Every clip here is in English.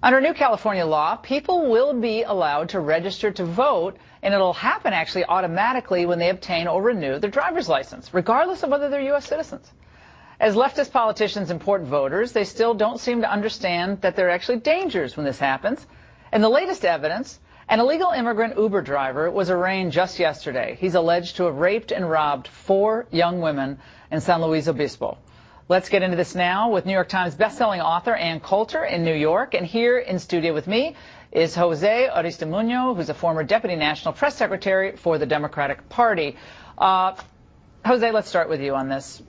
Under new California law, people will be allowed to register to vote, and it'll happen actually automatically when they obtain or renew their driver's license, regardless of whether they're U.S. citizens. As leftist politicians import voters, they still don't seem to understand that there are actually dangers when this happens. And the latest evidence, an illegal immigrant Uber driver was arraigned just yesterday. He's alleged to have raped and robbed 4 young women in San Luis Obispo. Let's get into this now with New York Times bestselling author Ann Coulter in New York. And here in studio with me is Jose Aristimuño, who's a former Deputy National Press Secretary for the Democratic Party. Jose, let's start with you on this.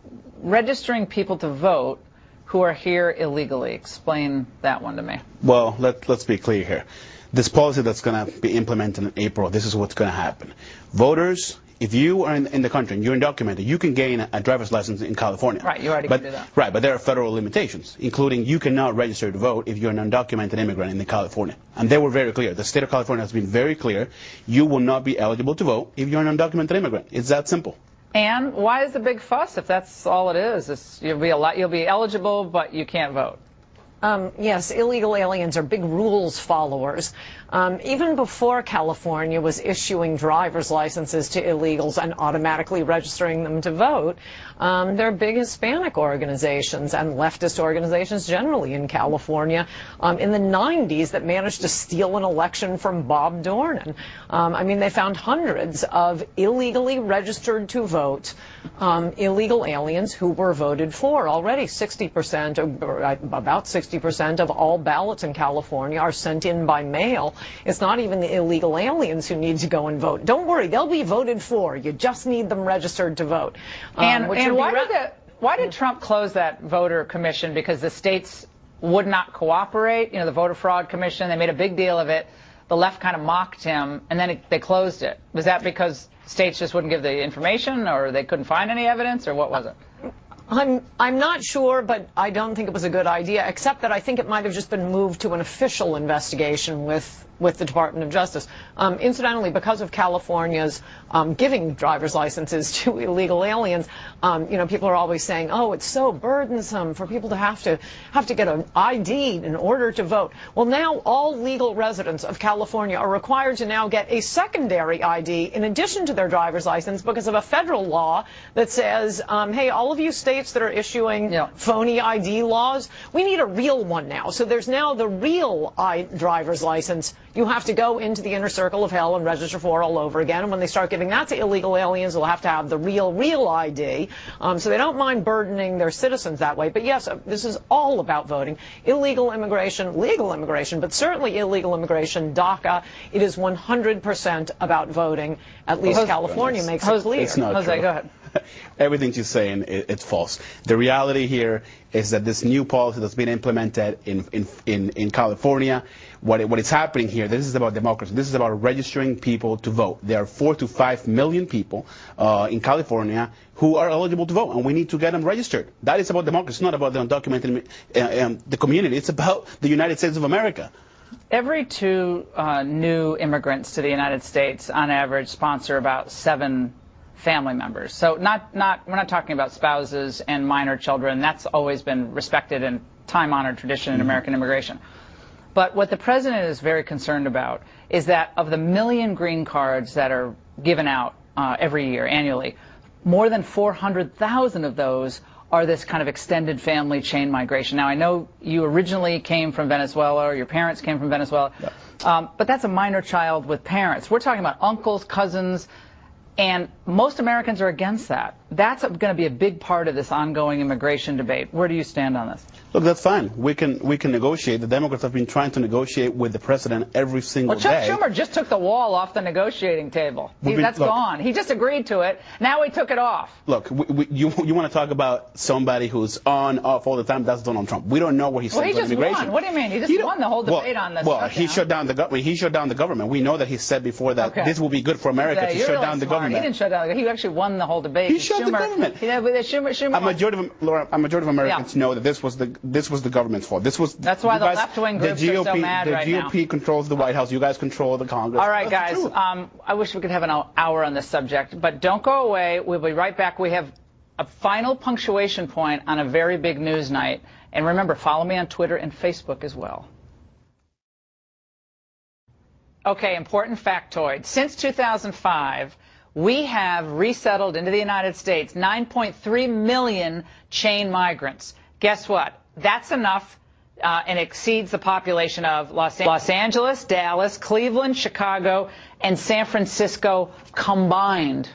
Registering people to vote who are here illegally. Explain that one to me. Well, let's be clear here. This policy that's going to be implemented in April, this is what's going to happen. Voters, if you are in the country and you're undocumented, you can gain a driver's license in California. Right, you already can do that. Right, but there are federal limitations, including you cannot register to vote if you're an undocumented immigrant in California. And they were very clear. The state of California has been very clear. You will not be eligible to vote if you're an undocumented immigrant. It's that simple. And why is the big fuss if that's all it is? You'll be eligible, but you can't vote. Yes, illegal aliens are big rules followers. Even before California was issuing driver's licenses to illegals and automatically registering them to vote, there are big Hispanic organizations and leftist organizations generally in California in the 90s that managed to steal an election from Bob Dornan. I mean, they found hundreds of illegally registered to vote illegal aliens who were voted for. Already 60%, or about 60% of all ballots in California are sent in by mail. It's not even the illegal aliens who need to go and vote. Don't worry, they'll be voted for. You just need them registered to vote. And why did Trump close that voter commission? Because the states would not cooperate. You know, the voter fraud commission, they made a big deal of it. The left kind of mocked him, and then they closed it. Was that because states just wouldn't give the information, or they couldn't find any evidence, or what was it? I'm not sure, but I don't think it was a good idea, except that I think it might have just been moved to an official investigation with the Department of Justice. Incidentally, because of California's giving driver's licenses to illegal aliens, you know, people are always saying, oh, it's so burdensome for people to have to get an ID in order to vote. Well, now all legal residents of California are required to now get a secondary ID in addition to their driver's license because of a federal law that says, hey, all of you states that are issuing phony ID laws, we need a real one now. So there's now the real driver's license you have to go into the inner circle of hell and register for all over again. And when they start giving that to illegal aliens, they'll have to have the real ID. So they don't mind burdening their citizens that way. But yes, this is all about voting. Illegal immigration, legal immigration, but certainly illegal immigration, DACA, it is 100% about voting. At least California makes it clear. It's not Jose, true. go ahead. Everything she's saying, it's false. The reality here is that this new policy that's been implemented in California, what is happening here, this is about democracy. This is about registering people to vote. There are 4 to 5 million people in California who are eligible to vote, and we need to get them registered. That is about democracy. It's not about the undocumented the community. It's about the United States of America. Every 2 new immigrants to the United States, on average, sponsor about 7 family members. So we're not talking about spouses and minor children. That's always been respected and time-honored tradition in American immigration. But what the president is very concerned about is that of the 1 million green cards that are given out every year, annually, more than 400,000 of those are this kind of extended family chain migration. Now, I know you originally came from Venezuela, or your parents came from Venezuela, but that's a minor child with parents. We're talking about uncles, cousins, and most Americans are against that. That's going to be a big part of this ongoing immigration debate. Where do you stand on this? Look, that's fine. We can negotiate. The Democrats have been trying to negotiate with the president every single day. Well, Chuck Schumer just took the wall off the negotiating table. That's gone. He just agreed to it. Now he took it off. Look, you want to talk about somebody who's on, off all the time? That's Donald Trump. We don't know what he's saying about immigration. Won. What do you mean? He just won the whole debate on this. Well, he shut down the government. He shut down the government. We know that he said before that this will be good for America to shut down the government. He didn't shut down. He actually won the whole debate. He shut the government. Schumer, a majority of Americans know that this was the government's fault. That's why the left-wing groups are so mad right now. The GOP controls the White House. You guys control the Congress. All right, guys. I wish we could have an hour on this subject, but don't go away. We'll be right back. We have a final punctuation point on a very big news night. And remember, follow me on Twitter and Facebook as well. Okay, important factoid. Since 2005, we have resettled into the United States 9.3 million chain migrants. Guess what? That's enough and exceeds the population of Los Angeles, Dallas, Cleveland, Chicago, and San Francisco combined.